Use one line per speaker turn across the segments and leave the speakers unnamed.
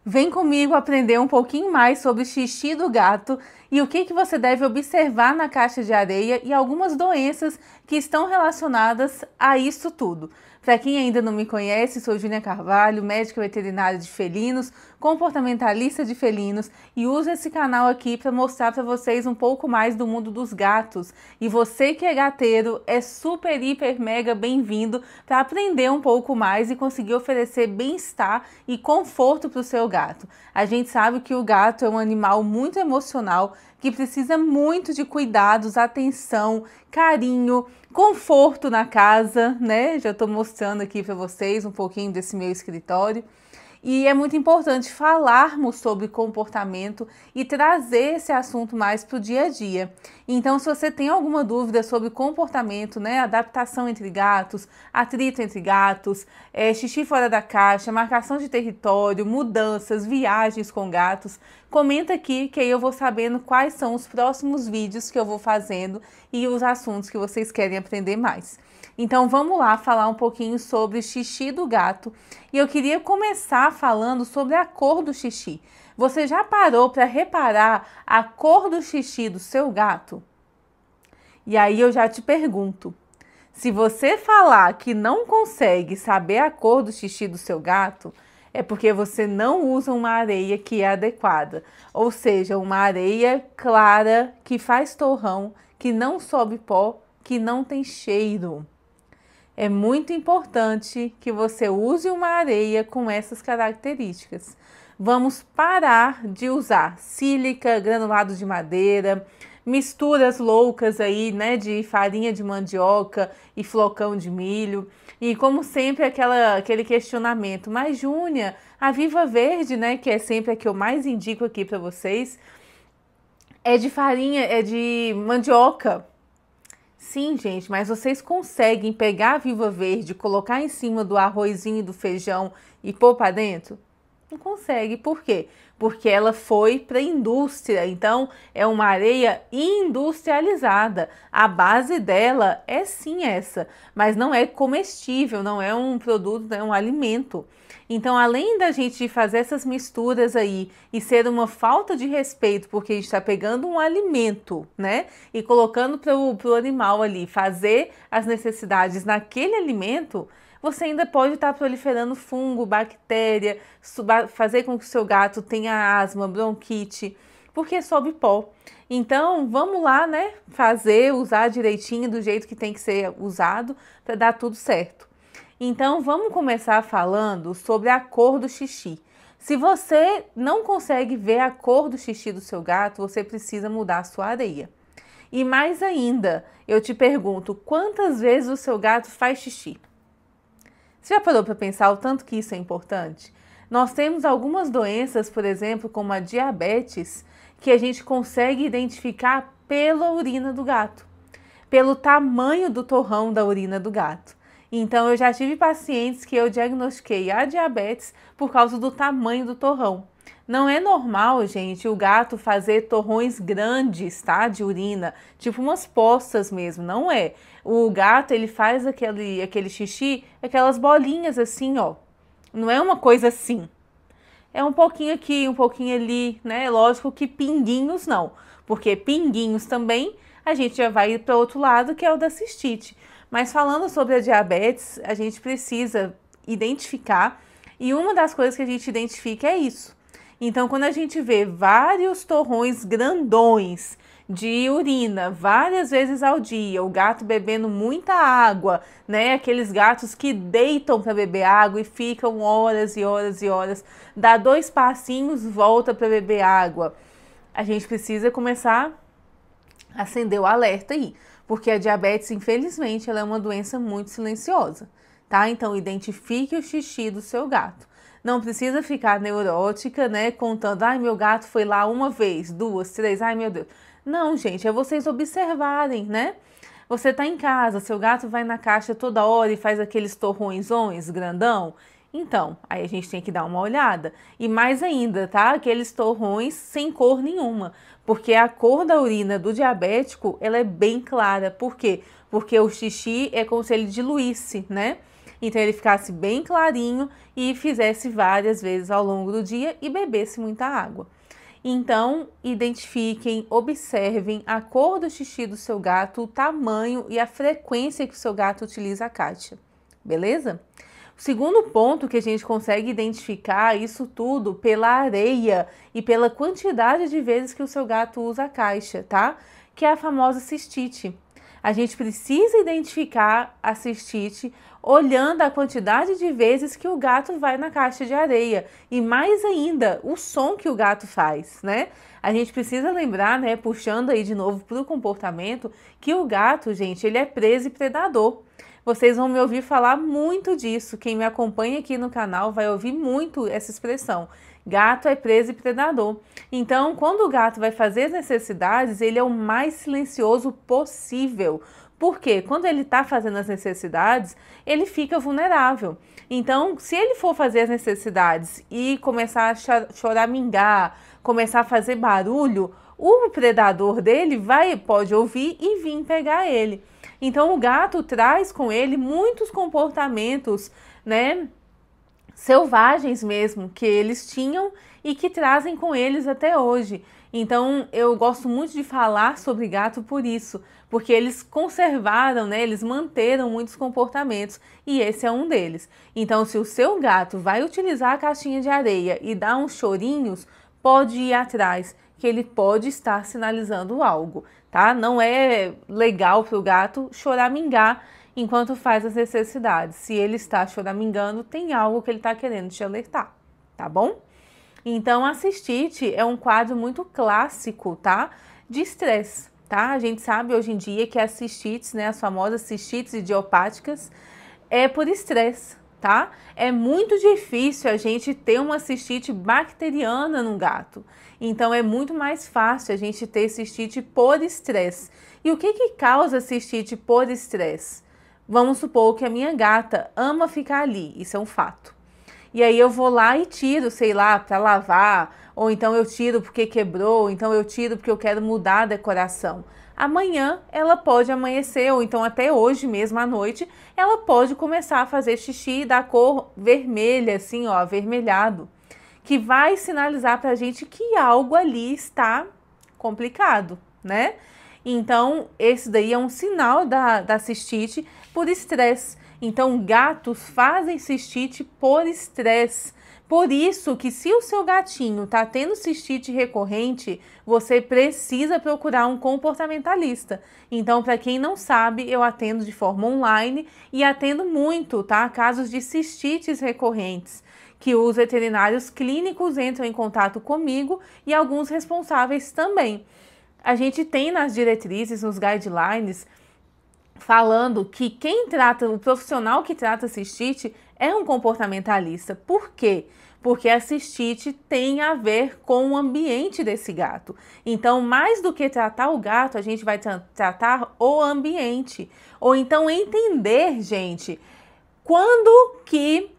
Vem comigo aprender um pouquinho mais sobre xixi do gato e o que você deve observar na caixa de areia e algumas doenças que estão relacionadas a isso tudo. Para quem ainda não me conhece, sou Júnia Carvalho, médica veterinária de felinos, comportamentalista de felinos e uso esse canal aqui para mostrar para vocês um pouco mais do mundo dos gatos. E você que é gateiro é super, hiper, mega bem-vindo para aprender um pouco mais e conseguir oferecer bem-estar e conforto para o seu gato. A gente sabe que o gato é um animal muito emocional que precisa muito de cuidados, atenção, carinho, conforto na casa, né? Já estou mostrando aqui para vocês um pouquinho desse meu escritório. E é muito importante falarmos sobre comportamento e trazer esse assunto mais para o dia a dia. Então, se você tem alguma dúvida sobre comportamento, né, adaptação entre gatos, atrito entre gatos, xixi fora da caixa, marcação de território, mudanças, viagens com gatos, comenta aqui que aí eu vou sabendo quais são os próximos vídeos que eu vou fazendo e os assuntos que vocês querem aprender mais. Então vamos lá falar um pouquinho sobre xixi do gato. E eu queria começar falando sobre a cor do xixi. Você já parou para reparar a cor do xixi do seu gato? E aí eu já te pergunto, se você falar que não consegue saber a cor do xixi do seu gato, é porque você não usa uma areia que é adequada. Ou seja, uma areia clara, que faz torrão, que não sobe pó, que não tem cheiro. É muito importante que você use uma areia com essas características. Vamos parar de usar sílica, granulado de madeira, misturas loucas aí, né, de farinha de mandioca e flocão de milho. E como sempre aquele questionamento, mas Júnia, a Viva Verde, né, que é sempre a que eu mais indico aqui para vocês, é de farinha, é de mandioca. Sim, gente, mas vocês conseguem pegar a Viva Verde, colocar em cima do arrozinho e do feijão e pôr para dentro? Não consegue. Por quê? Porque ela foi para a indústria, então é uma areia industrializada. A base dela é sim essa, mas não é comestível, não é um produto, é um alimento. Então, além da gente fazer essas misturas aí e ser uma falta de respeito, porque a gente está pegando um alimento, né, e colocando para o animal ali fazer as necessidades naquele alimento, você ainda pode estar proliferando fungo, bactéria, fazer com que o seu gato tenha asma, bronquite, porque sobe pó. Então, vamos lá, né, usar direitinho do jeito que tem que ser usado para dar tudo certo. Então, vamos começar falando sobre a cor do xixi. Se você não consegue ver a cor do xixi do seu gato, você precisa mudar a sua areia. E mais ainda, eu te pergunto, quantas vezes o seu gato faz xixi? Você já parou para pensar o tanto que isso é importante? Nós temos algumas doenças, por exemplo, como a diabetes, que a gente consegue identificar pela urina do gato, pelo tamanho do torrão da urina do gato. Então, eu já tive pacientes que eu diagnostiquei a diabetes por causa do tamanho do torrão. Não é normal, gente, o gato fazer torrões grandes, tá? De urina, tipo umas poças mesmo, não é. O gato, ele faz aquele xixi, aquelas bolinhas assim, ó. Não é uma coisa assim. É um pouquinho aqui, um pouquinho ali, né? Lógico que pinguinhos não, porque pinguinhos também a gente já vai para outro lado, que é o da cistite. Mas falando sobre a diabetes, a gente precisa identificar, e uma das coisas que a gente identifica é isso. Então, quando a gente vê vários torrões grandões de urina, várias vezes ao dia, o gato bebendo muita água, né? Aqueles gatos que deitam para beber água e ficam horas e horas e horas, dá 2 passinhos, volta para beber água. A gente precisa começar a acender o alerta aí, porque a diabetes, infelizmente, ela é uma doença muito silenciosa, tá? Então, identifique o xixi do seu gato. Não precisa ficar neurótica, né? Contando, ai, meu gato foi lá uma vez, 2, 3, ai, meu Deus. Não, gente, é vocês observarem, né? Você tá em casa, seu gato vai na caixa toda hora e faz aqueles torrõezões grandão. Então, aí a gente tem que dar uma olhada. E mais ainda, tá? Aqueles torrões sem cor nenhuma. Porque a cor da urina do diabético, ela é bem clara. Por quê? Porque o xixi é como se ele diluísse, né? então ele ficasse bem clarinho e fizesse várias vezes ao longo do dia e bebesse muita água. Então, identifiquem, observem a cor do xixi do seu gato, o tamanho e a frequência que o seu gato utiliza a caixa, beleza? O segundo ponto que a gente consegue identificar isso tudo pela areia e pela quantidade de vezes que o seu gato usa a caixa, tá? Que é a famosa cistite. A gente precisa identificar a cistite olhando a quantidade de vezes que o gato vai na caixa de areia e mais ainda o som que o gato faz, né? A gente precisa lembrar, né, puxando aí de novo para o comportamento, que o gato, gente, ele é presa e predador. Vocês vão me ouvir falar muito disso. Quem me acompanha aqui no canal vai ouvir muito essa expressão. Gato é presa e predador. Então, quando o gato vai fazer as necessidades, ele é o mais silencioso possível. Por quê? Quando ele está fazendo as necessidades, ele fica vulnerável. Então, se ele for fazer as necessidades e começar a choramingar, começar a fazer barulho, o predador dele pode ouvir e vir pegar ele. Então, o gato traz com ele muitos comportamentos, né, selvagens mesmo, que eles tinham e que trazem com eles até hoje. Então, eu gosto muito de falar sobre gato por isso, porque eles conservaram, né, eles manteram muitos comportamentos e esse é um deles. Então, se o seu gato vai utilizar a caixinha de areia e dar uns chorinhos, pode ir atrás, que ele pode estar sinalizando algo, tá? Não é legal para o gato choramingar enquanto faz as necessidades. Se ele está choramingando, tem algo que ele está querendo te alertar, tá bom? Então, a cistite é um quadro muito clássico, tá? De estresse, tá? A gente sabe hoje em dia que as cistites, né, as famosas cistites idiopáticas, é por estresse, tá? É muito difícil a gente ter uma cistite bacteriana no gato. Então, é muito mais fácil a gente ter cistite por estresse. E o que causa cistite por estresse? Vamos supor que a minha gata ama ficar ali, isso é um fato. E aí eu vou lá e tiro, sei lá, para lavar, ou então eu tiro porque quebrou, ou então eu tiro porque eu quero mudar a decoração. Amanhã ela pode amanhecer, ou então até hoje mesmo à noite, ela pode começar a fazer xixi da cor vermelha, assim, ó, avermelhado, que vai sinalizar pra gente que algo ali está complicado, né? Então, esse daí é um sinal da cistite por estresse. Então, gatos fazem cistite por estresse. Por isso que se o seu gatinho está tendo cistite recorrente, você precisa procurar um comportamentalista. Então, para quem não sabe, eu atendo de forma online e atendo muito, tá? Casos de cistites recorrentes, que os veterinários clínicos entram em contato comigo e alguns responsáveis também. A gente tem nas diretrizes, nos guidelines, falando que quem trata, o profissional que trata cistite é um comportamentalista. Por quê? Porque a cistite tem a ver com o ambiente desse gato. Então, mais do que tratar o gato, a gente vai tratar o ambiente. Ou então entender, gente, quando que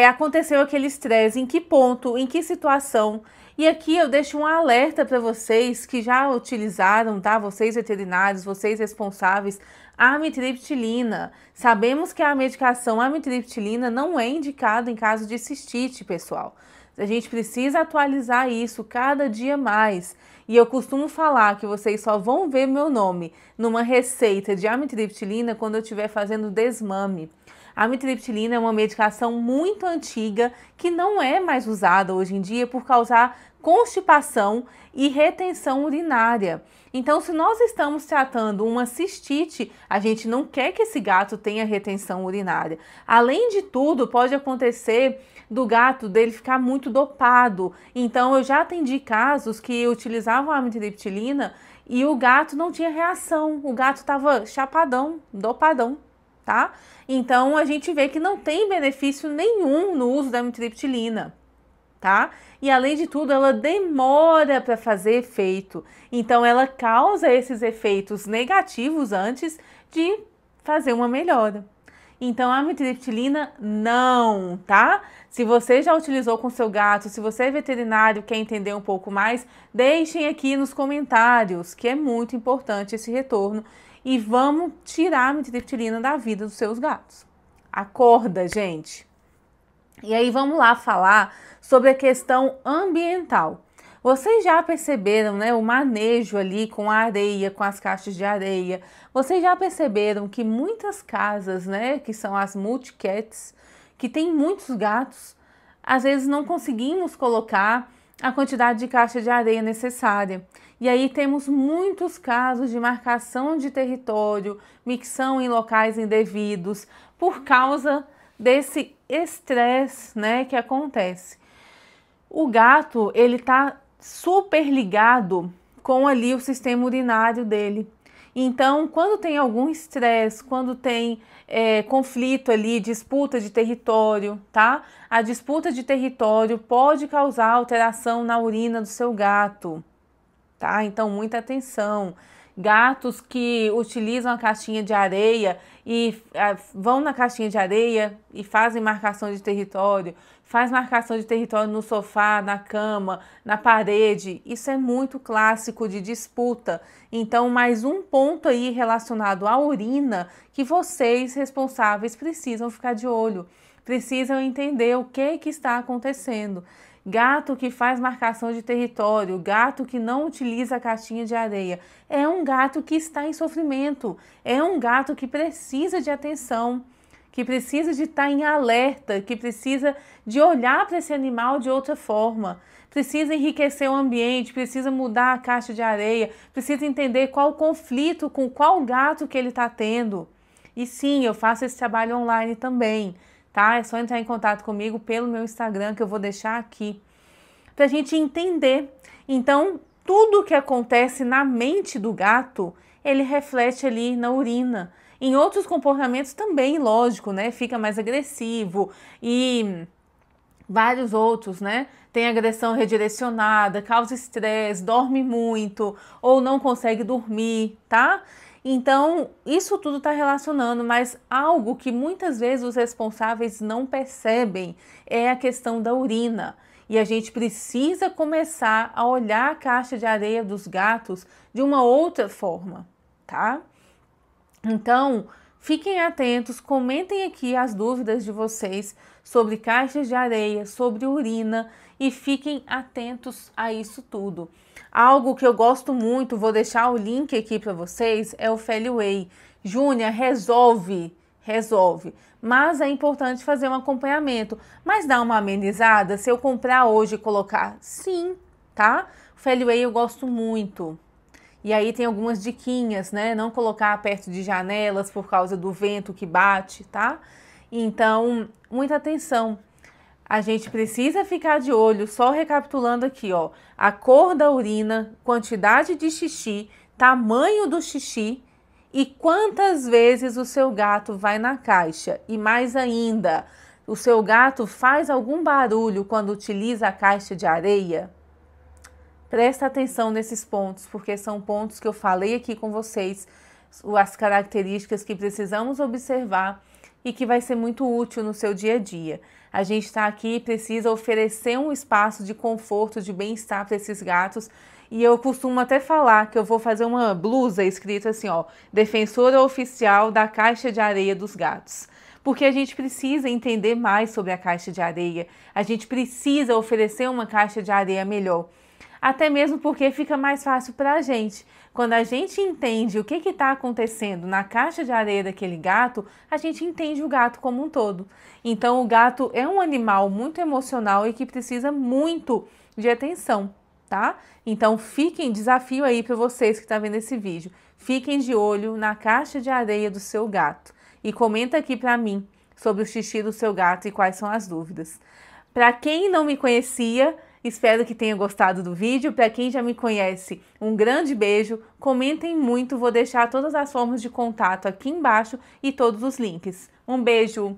aconteceu aquele estresse, em que ponto, em que situação. E aqui eu deixo um alerta para vocês que já utilizaram, tá? Vocês veterinários, vocês responsáveis, a amitriptilina. Sabemos que a medicação amitriptilina não é indicada em caso de cistite, pessoal. A gente precisa atualizar isso cada dia mais. E eu costumo falar que vocês só vão ver meu nome numa receita de amitriptilina quando eu estiver fazendo desmame. A amitriptilina é uma medicação muito antiga que não é mais usada hoje em dia por causar constipação e retenção urinária. Então, se nós estamos tratando uma cistite, a gente não quer que esse gato tenha retenção urinária. Além de tudo, pode acontecer do gato dele ficar muito dopado. Então, eu já atendi casos que utilizavam a amitriptilina e o gato não tinha reação. O gato estava chapadão, dopadão, tá? Então, a gente vê que não tem benefício nenhum no uso da amitriptilina, tá? E, além de tudo, ela demora para fazer efeito. Então, ela causa esses efeitos negativos antes de fazer uma melhora. Então, a amitriptilina não, tá? Se você já utilizou com seu gato, se você é veterinário, quer entender um pouco mais, deixem aqui nos comentários, que é muito importante esse retorno. E vamos tirar a amitriptilina da vida dos seus gatos. Acorda, gente. E aí vamos lá falar sobre a questão ambiental. Vocês já perceberam, né, o manejo ali com a areia, com as caixas de areia? Vocês já perceberam que muitas casas, né, que são as multicats, que tem muitos gatos, às vezes não conseguimos colocar a quantidade de caixa de areia necessária. E aí temos muitos casos de marcação de território, micção em locais indevidos, por causa desse estresse, né, que acontece. O gato, ele tá super ligado com ali o sistema urinário dele. Então, quando tem algum estresse, quando tem conflito ali, disputa de território, tá? A disputa de território pode causar alteração na urina do seu gato, tá? Então, muita atenção. Gatos que utilizam a caixinha de areia e vão na caixinha de areia e fazem marcação de território, faz marcação de território no sofá, na cama, na parede. Isso é muito clássico de disputa. Então, mais um ponto aí relacionado à urina que vocês responsáveis precisam ficar de olho, precisam entender o que está acontecendo. Gato que faz marcação de território, gato que não utiliza a caixinha de areia, é um gato que está em sofrimento, é um gato que precisa de atenção, que precisa de estar em alerta, que precisa de olhar para esse animal de outra forma, precisa enriquecer o ambiente, precisa mudar a caixa de areia, precisa entender qual o conflito com qual gato que ele está tendo. E sim, eu faço esse trabalho online também. Tá? É só entrar em contato comigo pelo meu Instagram, que eu vou deixar aqui, para a gente entender. Então, tudo que acontece na mente do gato, ele reflete ali na urina. Em outros comportamentos também, lógico, né? Fica mais agressivo e vários outros, né? Tem agressão redirecionada, causa estresse, dorme muito ou não consegue dormir, tá? Então, isso tudo está relacionando, mas algo que muitas vezes os responsáveis não percebem é a questão da urina. E a gente precisa começar a olhar a caixa de areia dos gatos de uma outra forma, tá? Então, fiquem atentos, comentem aqui as dúvidas de vocês sobre caixas de areia, sobre urina e fiquem atentos a isso tudo. Algo que eu gosto muito, vou deixar o link aqui para vocês, é o Feliway. Júnia, resolve, mas é importante fazer um acompanhamento. Mas dá uma amenizada se eu comprar hoje e colocar? Sim, tá? O Feliway eu gosto muito. E aí tem algumas diquinhas, né? Não colocar perto de janelas por causa do vento que bate, tá? Então, muita atenção. A gente precisa ficar de olho, só recapitulando aqui, ó. A cor da urina, quantidade de xixi, tamanho do xixi e quantas vezes o seu gato vai na caixa. E mais ainda, o seu gato faz algum barulho quando utiliza a caixa de areia? Presta atenção nesses pontos, porque são pontos que eu falei aqui com vocês, as características que precisamos observar e que vai ser muito útil no seu dia a dia. A gente está aqui e precisa oferecer um espaço de conforto, de bem-estar para esses gatos. E eu costumo até falar que eu vou fazer uma blusa escrita assim, ó, defensora oficial da caixa de areia dos gatos. Porque a gente precisa entender mais sobre a caixa de areia, a gente precisa oferecer uma caixa de areia melhor. Até mesmo porque fica mais fácil para a gente. Quando a gente entende o que está acontecendo na caixa de areia daquele gato, a gente entende o gato como um todo. Então, o gato é um animal muito emocional e que precisa muito de atenção, tá? Então, desafio aí para vocês que estão vendo esse vídeo. Fiquem de olho na caixa de areia do seu gato. E comenta aqui para mim sobre o xixi do seu gato e quais são as dúvidas. Para quem não me conhecia, espero que tenha gostado do vídeo. Para quem já me conhece, um grande beijo. Comentem muito, vou deixar todas as formas de contato aqui embaixo e todos os links. Um beijo!